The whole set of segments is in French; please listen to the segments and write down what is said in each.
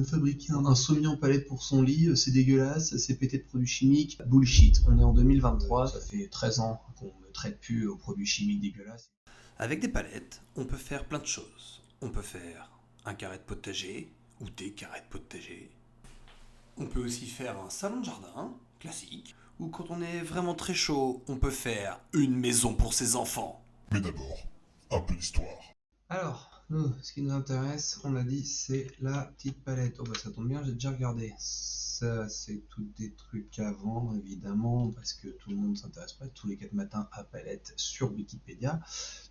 fabriquer un sommier en palette pour son lit, c'est dégueulasse, c'est pété de produits chimiques. Bullshit, on est en 2023, ça fait 13 ans qu'on ne traite plus aux produits chimiques dégueulasses. Avec des palettes, on peut faire plein de choses. On peut faire un carré de potager ou des carrés de potager. On peut aussi faire un salon de jardin, classique. Ou quand on est vraiment très chaud, on peut faire une maison pour ses enfants. Mais d'abord, un peu d'histoire. Alors, nous, ce qui nous intéresse, on a dit, c'est la petite palette. Oh bah ça tombe bien, j'ai déjà regardé. Ça, c'est tout des trucs à vendre, évidemment, parce que tout le monde ne s'intéresse pas tous les 4 matins à palette sur Wikipédia.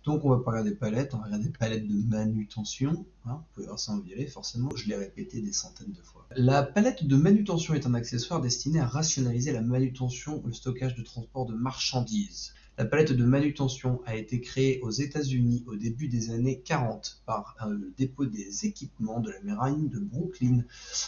Donc on va pas regarder palette, on va regarder palette de manutention. Hein, vous pouvez voir ça en violet, forcément, je l'ai répété des centaines de fois. La palette de manutention est un accessoire destiné à rationaliser la manutention, le stockage de transport de marchandises. La palette de manutention a été créée aux États-Unis au début des années 40 par le dépôt des équipements de la Marine de Brooklyn.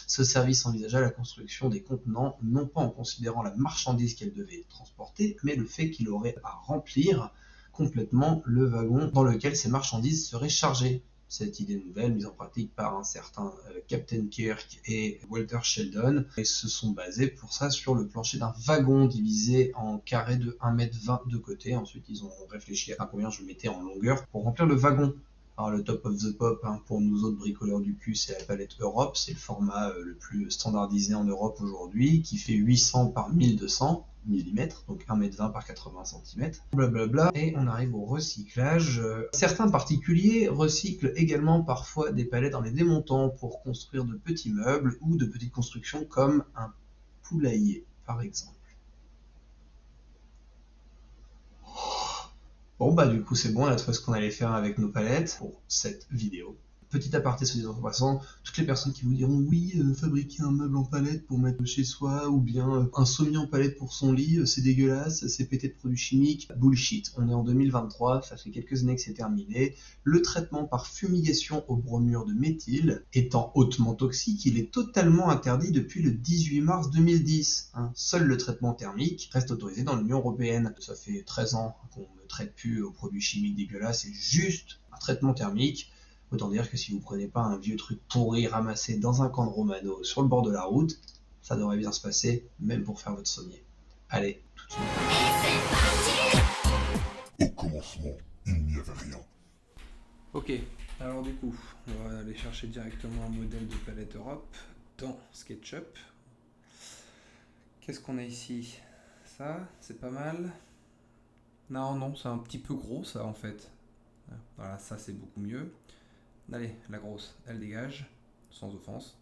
Ce service envisagea la construction des contenants non pas en considérant la marchandise qu'elle devait transporter, mais le fait qu'il aurait à remplir complètement le wagon dans lequel ces marchandises seraient chargées. Cette idée nouvelle, mise en pratique par un certain Captain Kirk et Walter Sheldon, et se sont basés pour ça sur le plancher d'un wagon divisé en carrés de 1,20 m de côté. Ensuite, ils ont réfléchi à combien je mettais en longueur pour remplir le wagon. Alors, le top of the pop, hein, pour nous autres bricoleurs du cul, c'est la palette Europe. C'est le format le plus standardisé en Europe aujourd'hui, qui fait 800 par 1200 mm, donc 1,20 m par 80 cm, blablabla. Et on arrive au recyclage. Certains particuliers recyclent également parfois des palettes en les démontant pour construire de petits meubles ou de petites constructions comme un poulailler, par exemple. Bon bah du coup c'est bon, on a trouvé ce qu'on allait faire avec nos palettes pour cette vidéo. Petit aparté sur les en passant, toutes les personnes qui vous diront oui, fabriquer un meuble en palette pour mettre chez soi, ou bien un sommier en palette pour son lit, c'est dégueulasse, c'est pété de produits chimiques. Bullshit, on est en 2023, ça fait quelques années que c'est terminé. Le traitement par fumigation au bromure de méthyle étant hautement toxique, il est totalement interdit depuis le 18 mars 2010. Hein. Seul le traitement thermique reste autorisé dans l'Union Européenne. Ça fait 13 ans qu'on ne traite plus aux produits chimiques dégueulasses, c'est juste un traitement thermique. Autant dire que si vous prenez pas un vieux truc pourri ramassé dans un camp de Romano sur le bord de la route, ça devrait bien se passer, même pour faire votre sommier. Allez, tout de suite. Au commencement, il n'y avait rien. Ok, alors du coup, on va aller chercher directement un modèle de palette Europe dans SketchUp. Qu'est-ce qu'on a ici? Ça, c'est pas mal. Non, c'est un petit peu gros ça en fait. Voilà, ça c'est beaucoup mieux. Allez, la grosse, elle dégage, sans offense.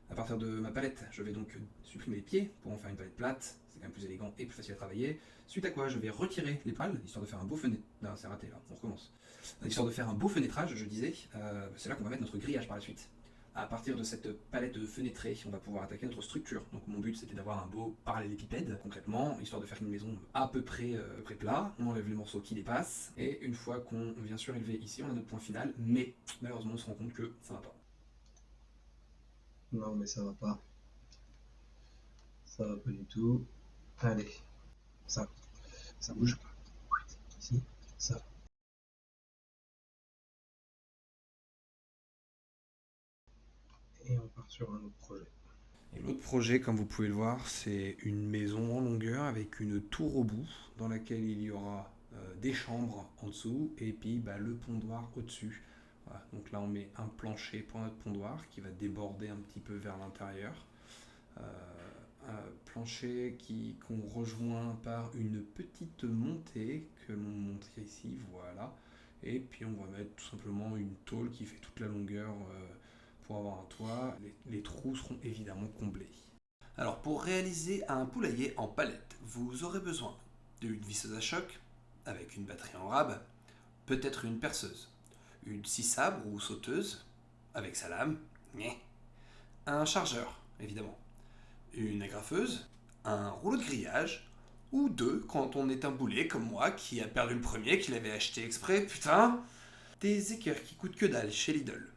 À partir de ma palette, je vais donc supprimer les pieds pour en faire une palette plate. C'est quand même plus élégant et plus facile à travailler. Suite à quoi, je vais retirer les pales, histoire de faire un beau fenêtrage. Non, c'est raté là, on recommence. Histoire de faire un beau fenêtrage, je disais, c'est là qu'on va mettre notre grillage par la suite. À partir de cette palette fenêtrée, on va pouvoir attaquer notre structure. Donc mon but c'était d'avoir un beau parallélépipède, concrètement, histoire de faire une maison à peu près plat. On enlève les morceaux qui dépassent, et une fois qu'on vient surélever ici, on a notre point final, mais malheureusement on se rend compte que ça va pas. Non mais ça va pas. Ça va pas du tout. Allez, ça bouge pas. Ici, ça. Et on part sur un autre projet. Et l'autre projet, comme vous pouvez le voir, c'est une maison en longueur avec une tour au bout, dans laquelle il y aura des chambres en dessous, et puis le pondoir au-dessus. Voilà. Donc là on met un plancher pour notre pondoir qui va déborder un petit peu vers l'intérieur. Un plancher qu'on rejoint par une petite montée que l'on montre ici, voilà. Et puis on va mettre tout simplement une tôle qui fait toute la longueur pour avoir un toit. Les trous seront évidemment comblés. Alors pour réaliser un poulailler en palette, vous aurez besoin d'une visseuse à choc avec une batterie en rab, peut-être une perceuse, une scie sabre ou sauteuse avec sa lame, un chargeur évidemment, une agrafeuse, un rouleau de grillage, ou deux quand on est un boulet comme moi qui a perdu le premier qu'il avait acheté exprès, putain. Des équerres qui coûtent que dalle chez Lidl,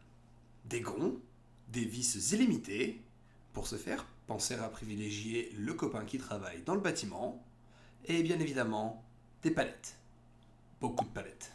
des gonds, des vis illimitées. Pour ce faire, pensez à privilégier le copain qui travaille dans le bâtiment, et bien évidemment des palettes. Beaucoup de palettes.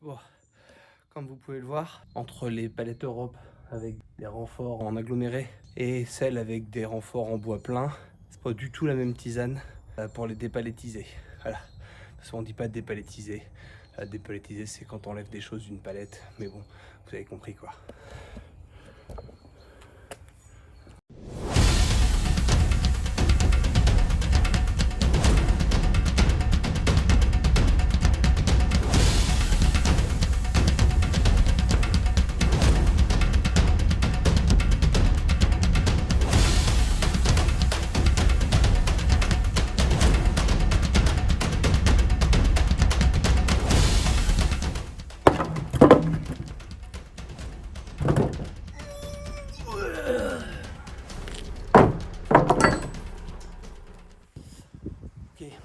Bon, comme vous pouvez le voir, entre les palettes Europe avec des renforts en aggloméré et celles avec des renforts en bois plein, c'est pas du tout la même tisane pour les dépalettiser. Voilà. Parce qu'on dit pas dépalettiser. Dépalettiser, c'est quand on enlève des choses d'une palette. Mais bon, vous avez compris quoi.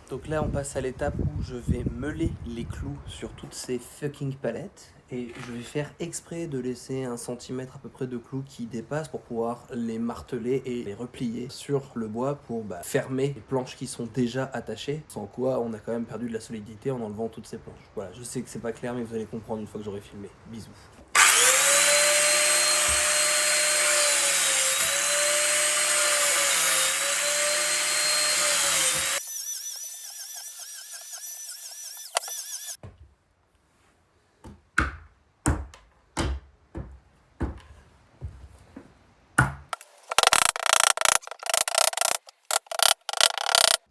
Donc là on passe à l'étape où je vais meuler les clous sur toutes ces fucking palettes et je vais faire exprès de laisser 1 centimètre à peu près de clous qui dépassent pour pouvoir les marteler et les replier sur le bois pour fermer les planches qui sont déjà attachées, sans quoi on a quand même perdu de la solidité en enlevant toutes ces planches. Voilà, je sais que c'est pas clair mais vous allez comprendre une fois que j'aurai filmé. Bisous.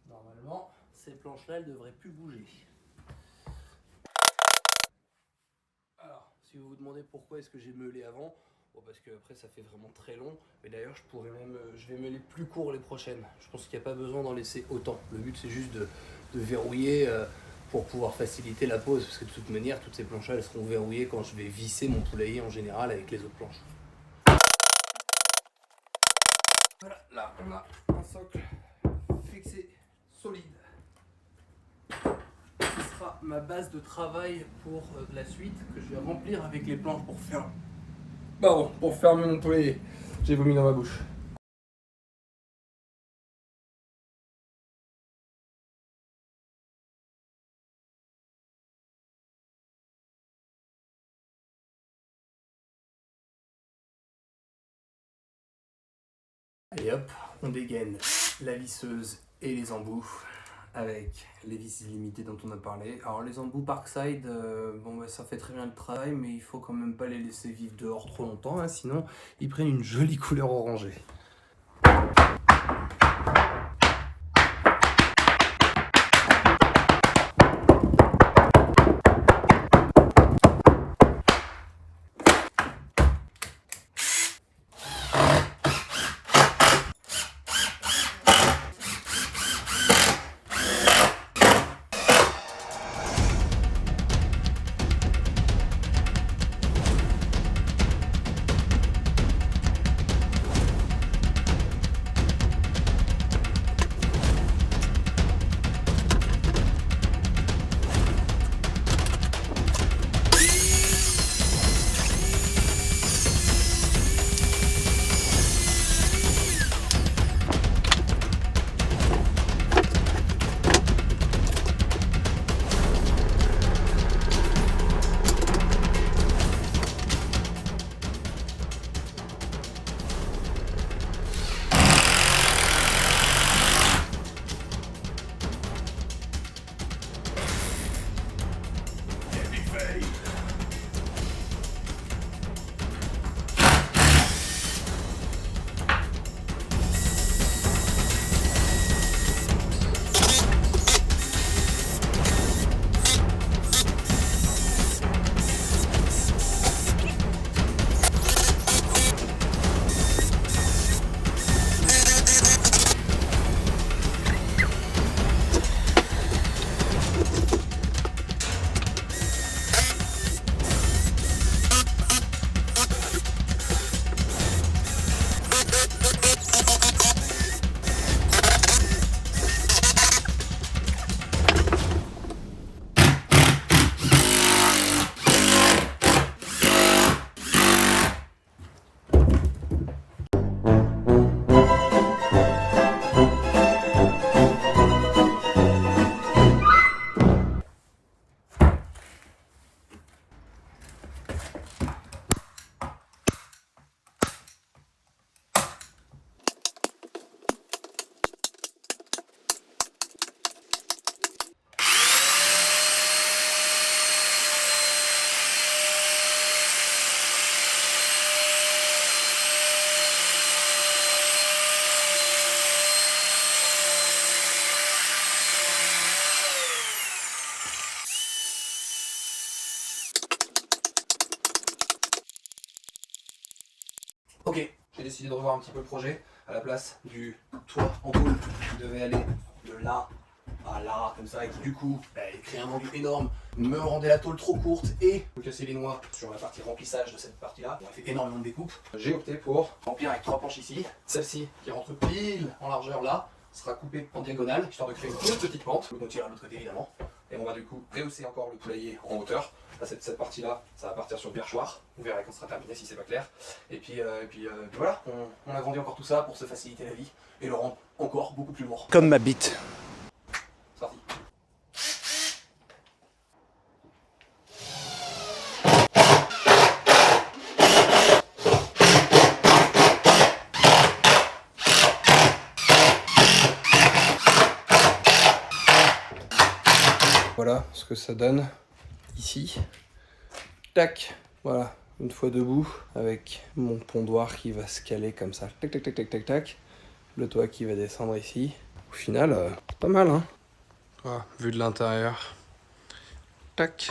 Normalement, ces planches-là, elles devraient plus bouger. Alors, si vous vous demandez pourquoi est-ce que j'ai meulé avant, bon, parce que après ça fait vraiment très long. Mais d'ailleurs, je vais meuler plus court les prochaines. Je pense qu'il n'y a pas besoin d'en laisser autant. Le but, c'est juste de verrouiller pour pouvoir faciliter la pose, parce que de toute manière, toutes ces planches-là, elles seront verrouillées quand je vais visser mon poulailler en général avec les autres planches. Voilà, là, on a un socle fixé, solide. Ce sera ma base de travail pour la suite que je vais remplir avec les planches pour faire. Pour fermer mon poulailler. J'ai vomi dans ma bouche. Et hop, on dégaine la visseuse et les embouts avec les vis illimitées dont on a parlé. Alors les embouts Parkside, ça fait très bien le travail, mais il faut quand même pas les laisser vivre dehors trop longtemps, hein, sinon ils prennent une jolie couleur orangée. Ok, j'ai décidé de revoir un petit peu le projet. À la place du toit en tôle qui devait aller de là à là, comme ça, et qui du coup crée un angle énorme, me rendait la tôle trop courte et me cassait les noix sur la partie remplissage de cette partie-là. On a fait énormément de découpes. J'ai opté pour remplir avec 3 planches ici. Celle-ci, qui rentre pile en largeur là, sera coupée en diagonale, histoire de créer une toute petite pente. On tire à l'autre côté évidemment. Et on va du coup rehausser encore le poulailler en hauteur. Là, cette partie-là, ça va partir sur le perchoir. Vous verrez quand ce sera terminé si c'est pas clair. Et puis voilà, on agrandit encore tout ça pour se faciliter la vie et le rendre encore beaucoup plus lourd. Comme ma bite. C'est parti. Voilà ce que ça donne ici. Tac, voilà, une fois debout avec mon pondoir qui va se caler comme ça. Tac, tac, tac, tac, tac, tac. Le toit qui va descendre ici. Au final, c'est pas mal, hein. Voilà, vue de l'intérieur. Tac.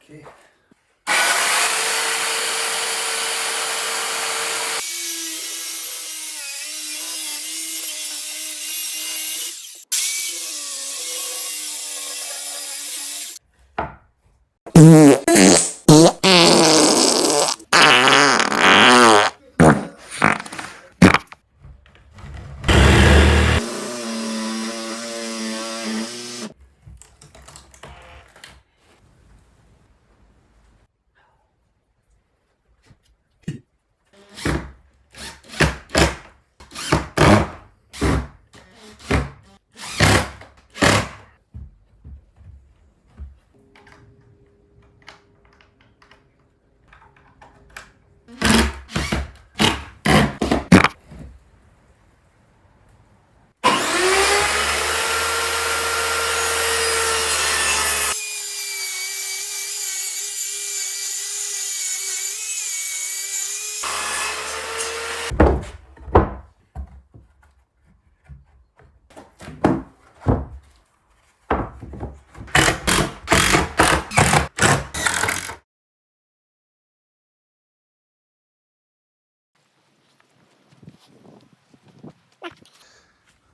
Ok.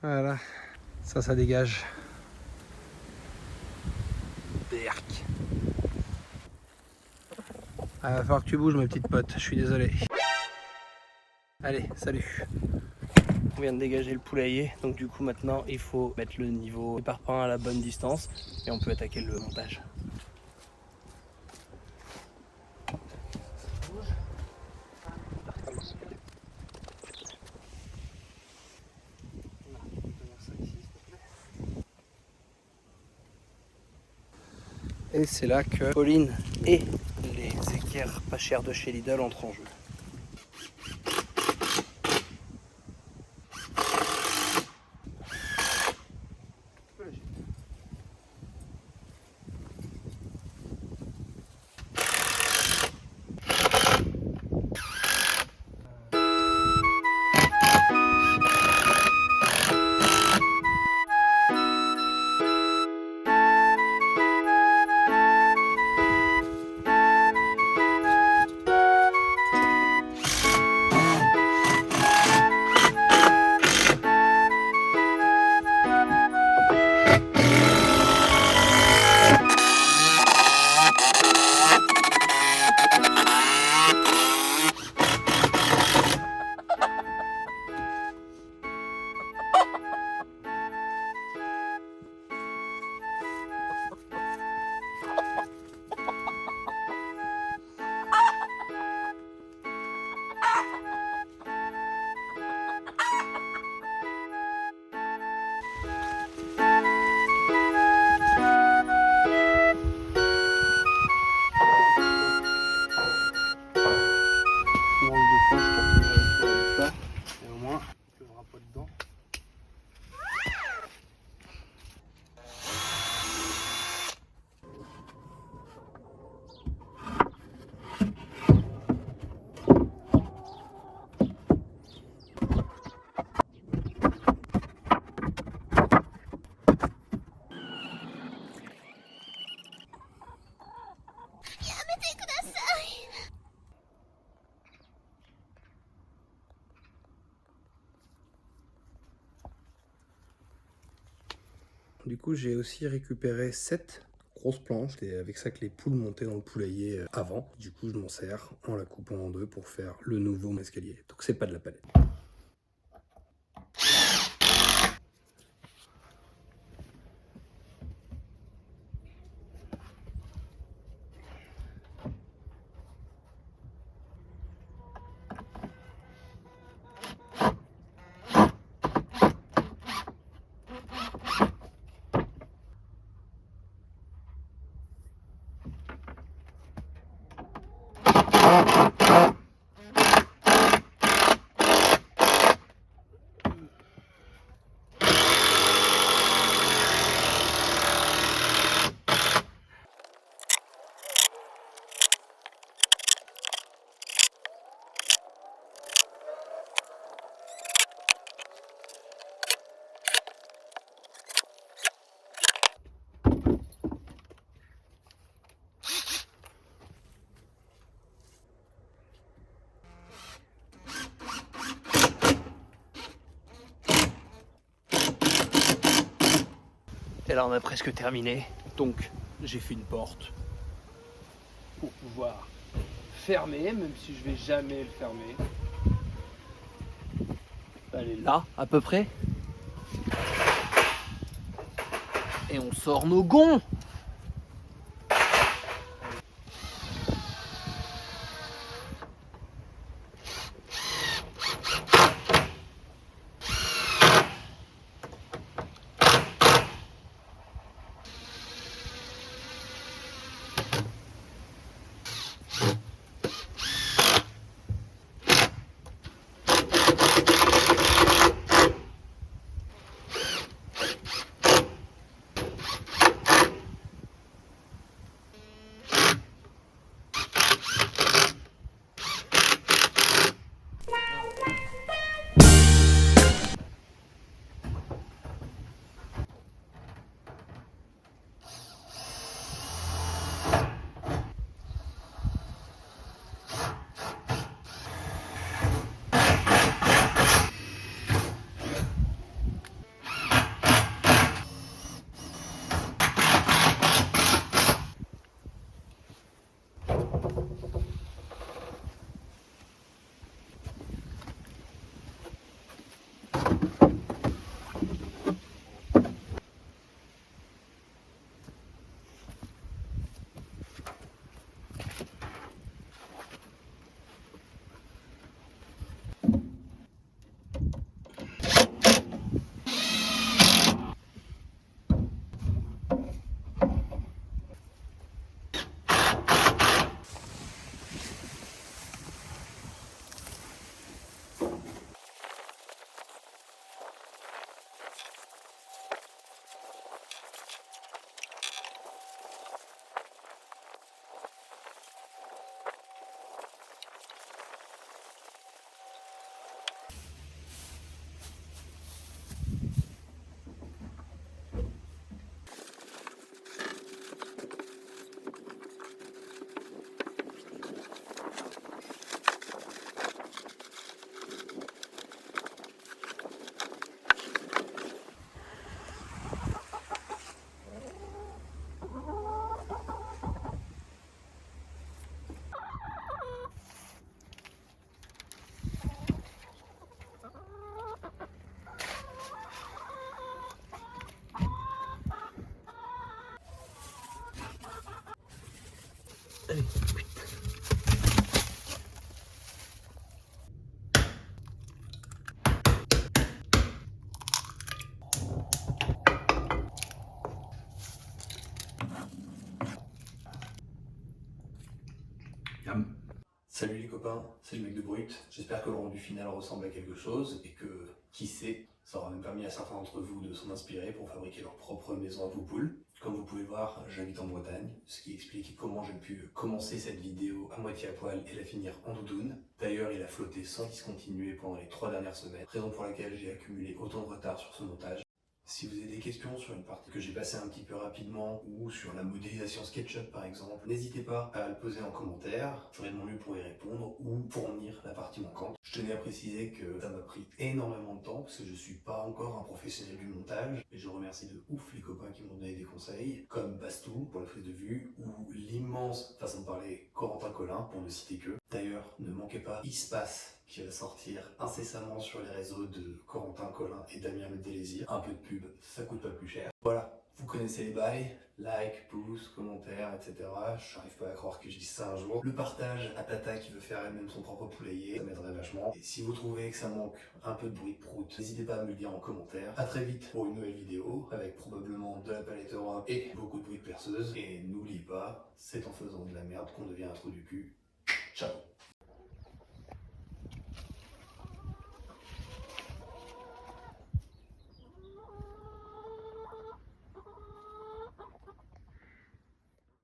Voilà, ça dégage. Berk. Ah, va falloir que tu bouges ma petite pote, je suis désolé. Allez, salut. On vient de dégager le poulailler, donc du coup maintenant il faut mettre le niveau des parpaings à la bonne distance et on peut attaquer le montage. Et c'est là que Pauline et les équerres pas chères de chez Lidl entrent en jeu. Du coup, j'ai aussi récupéré 7 grosses planches. C'est avec ça que les poules montaient dans le poulailler avant. Du coup, je m'en sers en la coupant en deux pour faire le nouveau escalier. Donc c'est pas de la palette. Et là on a presque terminé, donc j'ai fait une porte pour pouvoir fermer, même si je vais jamais le fermer. Elle est là à peu près. Et on sort nos gonds. Allez, vite. Salut les copains, c'est le mec de Brut. J'espère que le rendu final ressemble à quelque chose et que, qui sait, ça aura même permis à certains d'entre vous de s'en inspirer pour fabriquer leur propre maison à vos poules. Comme vous pouvez le voir, j'habite en Bretagne, ce qui explique comment j'ai pu commencer cette vidéo à moitié à poil et la finir en doudoune. D'ailleurs, il a flotté sans discontinuer pendant les 3 dernières semaines, raison pour laquelle j'ai accumulé autant de retard sur ce montage. Si vous avez des questions sur une partie que j'ai passée un petit peu rapidement ou sur la modélisation SketchUp par exemple, n'hésitez pas à le poser en commentaire, je ferai de mon mieux pour y répondre ou fournir la partie manquante. Je tenais à préciser que ça m'a pris énormément de temps parce que je suis pas encore un professionnel du montage et je remercie de ouf les copains qui m'ont donné des conseils comme Bastou pour la prise de vue ou l'immense façon de parler Corentin Collin pour ne citer que. D'ailleurs, ne manquez pas, il se passe qui va sortir incessamment sur les réseaux de Corentin Collin et Damien Le Délésir. Un peu de pub, ça coûte pas plus cher. Voilà, vous connaissez les bails, like, pouce, commentaire, etc. J'arrive pas à croire que je dise ça un jour. Le partage à Tata qui veut faire elle-même son propre poulailler, ça m'aiderait vachement. Et si vous trouvez que ça manque un peu de bruit de prout, n'hésitez pas à me le dire en commentaire. A très vite pour une nouvelle vidéo, avec probablement de la palette Europe et beaucoup de bruit de perceuse. Et n'oubliez pas, c'est en faisant de la merde qu'on devient un trou du cul. Ciao.